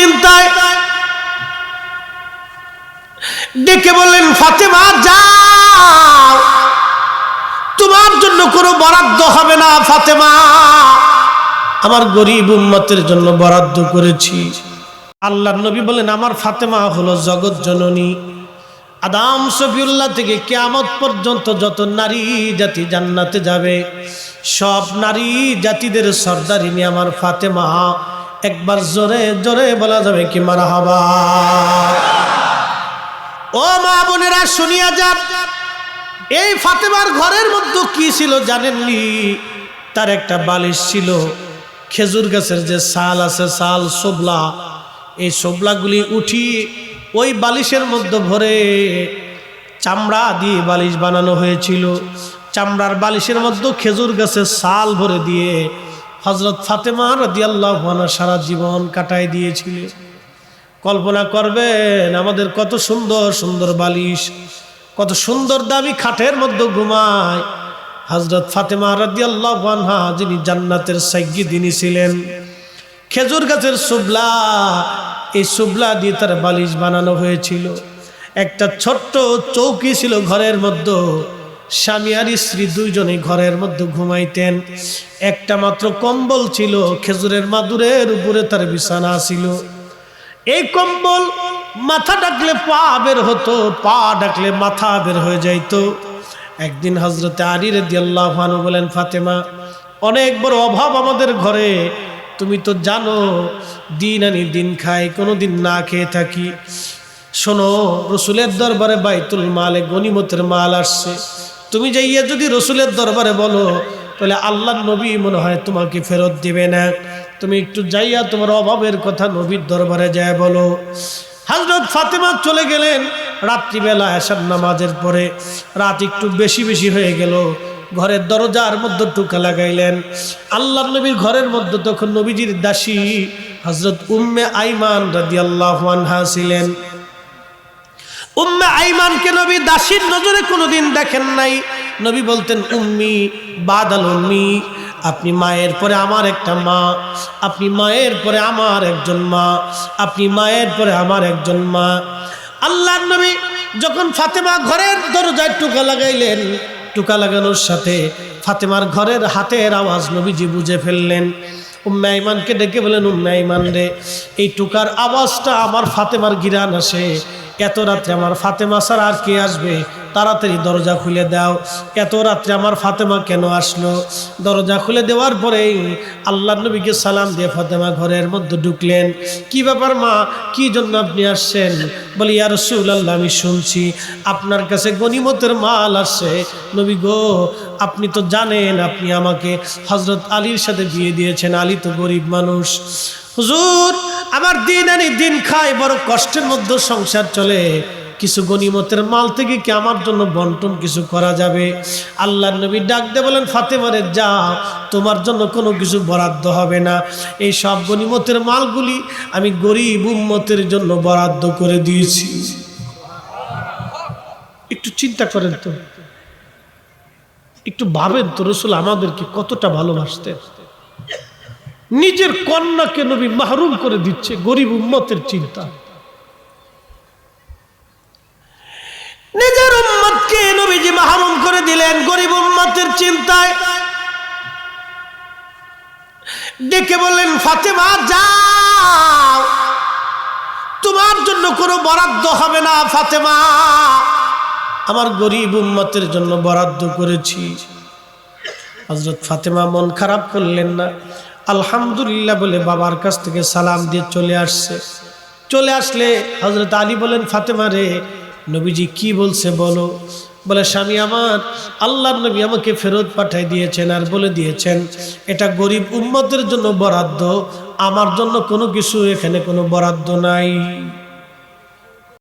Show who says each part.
Speaker 1: চিন্তায় ডেকে বললেন, ফাতেমা যাও, তোমার জন্য কোনো বরাদ্দ হবে না ফাতেমা, আমার গরিব উম্মতের জন্য বরাদ্দ করেছি। আল্লাহর নবী বলেন, আমার ফাতেমা হলো জগৎ জননী। আদম শফিউল্লাহ থেকে কিয়ামত পর্যন্ত যত নারী জাতি জান্নাতে যাবে, সব নারী জাতিদের সর্দারিনী আমার ফাতেমা। একবার জোরে জোরে বলা যাবে কি মারহাবা? ও মা বোনেরা শুনিয়া যান, এই ফাতেমার ঘরের মধ্যে কি ছিল জানেননি? তার একটা বালিশ ছিল, খেজুর গাছের যে ছাল আছে, ছাল সোবলা, এই সোবলাগুলি উঠি ওই বালিশের মধ্যে ভরে চামড়া দিয়ে বালিশ বানানো হয়েছিল। চামড়ার বালিশের মধ্যে খেজুর গাছের ছাল ভরে দিয়ে হযরত ফাতেমা রাদিয়াল্লাহু আনহা সারা জীবন কাটায় দিয়েছিল। কল্পনা করবেন আমাদের কত সুন্দর সুন্দর বালিশ, কত সুন্দর দামি খাটের মধ্যে ঘুমায় হযরত ফাতেমা রাদিয়াল্লাহু আনহা, যিনি জান্নাতের সাইয়্যিদিনী ছিলেন। খেজুর গাছের সুবলা, এই সুবলা দিয়ে তার বালিশ বানানো হয়েছিল। একটা ছোট্ট চৌকি ছিল ঘরের মধ্যে, স্বামী আর স্ত্রী দুইজনে ঘরের মধ্যে ঘুমাইতেন। একটা মাত্র কম্বল ছিল, খেজুরের মাদুরের উপরে তার বিছানা ছিল। এই কম্বল মাথা ডাকলে পা বের হতো, পা ডাকলে মাথা বের হয়ে যাইত। একদিন হযরতে আলী রাদিয়াল্লাহু আনহু বলেন, ফাতেমা, অনেক বড় অভাব আমাদের ঘরে, তুমি তো জানো দিন আনি দিন খাই, কোনোদিন না খেয়ে থাকি। শোনো, রসুলের দরবারে বাইতুল মালে গনিমতের মাল আসছে, তুমি যাইয়া যদি রসুলের দরবারে বলো তাহলে আল্লাহর নবী মনে হয় তোমাকে ফেরত দিবে না। তুমি একটু যাইয়া তোমার অভাবের কথা নবীর দরবারে যায় বলো। হযরত ফাতেমা চলে গেলেন। রাত্রিবেলা এশার নামাজের পরে রাত একটু বেশি বেশি হয়ে গেল, ঘরের দরজার মধ্যে টুকা লাগাইলেন। আল্লাহর নবীর ঘরের মধ্যে তখন নবীজির দাসী হযরত উম্মে আইমান রাদিয়াল্লাহু আনহা ছিলেন। উম্মে আইমানকে নবী দাসীর নজরে কোনোদিন দেখেন নাই। নবী বলতেন, উম্মি বাদাল উম্মি, আপনি মায়ের পরে আমার একটা মা, আপনি মায়ের পরে আমার একজন মা, আপনি মায়ের পরে আমার একজন মা। আল্লাহর নবী যখন ফাতেমা ঘরের দরজায় টুকা লাগাইলেন, টুকা লাগানোর সাথে ফাতেমার ঘরের হাতের আওয়াজ নবীজি বুঝে ফেললেন। উম্মে আইমানকে ডেকে বলেন, উম্মে আইমান রে, এই টুকার আওয়াজটা আমার ফাতেমার গিরান আসে, এত রাত্রে আমার ফাতেমা ছাড়া আর কে আসবে, তাড়াতাড়ি দরজা খুলে দাও। এত রাত্রে আমার ফাতেমা কেন আসলো? দরজা খুলে দেওয়ার পরেই আল্লাহর নবীকে সালাম দিয়ে ফাতেমা ঘরের মধ্যে ঢুকলেন। কি ব্যাপার মা, কি জন্য আপনি আসছেন? বলি, ইয়া রাসূলুল্লাহ, আমি শুনছি আপনার কাছে গনিমতের মাল আসছে। নবী গো, আপনি তো জানেন আপনি আমাকে হযরত আলীর সাথে বিয়ে দিয়েছেন, আলী তো গরিব মানুষ। হুজুর, আমার দিন আনি দিন খাই, বড় কষ্টের মধ্যে সংসার চলে, কিছু গনিমতের মাল থেকে কি আমার জন্য বন্টন কিছু করা যাবে? আল্লাহর নবী ডাক দিয়ে বলেন, ফাতেমারে যাও, তোমার জন্য কোনো কিছু বরাদ্দ হবে না। এই সব গনিমতের মালগুলি আমি গরিব উম্মতের জন্য বরাদ্দ করে দিয়েছি। একটু চিন্তা করেন তো, একটু ভাবেন তো, রাসূল আমাদেরকে কতটা ভালোবাসতেন। নিজের কন্যাকে নবী মাহরুম করে দিচ্ছে গরিব উম্মতের চিন্তা। নিজের উম্মতকে নবীজি মাহরুম করে দিলেন গরিব উম্মতের চিন্তায়। ডেকে বললেন, ফাতেমা যাও, তোমার জন্য কোনো বরাদ্দ হবে না ফাতেমা, আমার গরিব উম্মতের জন্য বরাদ্দ করেছি। হযরত ফাতেমা মন খারাপ করলেন না, আলহামদুলিল্লাহ বলে বাবার কাছ থেকে সালাম দিয়ে চলে আসছে। চলে আসলে হযরত আলী বলেন, ফাতেমা রে, নবীজি কি বলছে বলো। বলে, স্বামী আমার, আল্লাহর নবী আমাকে ফেরত পাঠাই দিয়েছেন আর বলে দিয়েছেন এটা গরিব উম্মতের জন্য বরাদ্দ, আমার জন্য কোনো কিছু এখানে কোনো বরাদ্দ নাই।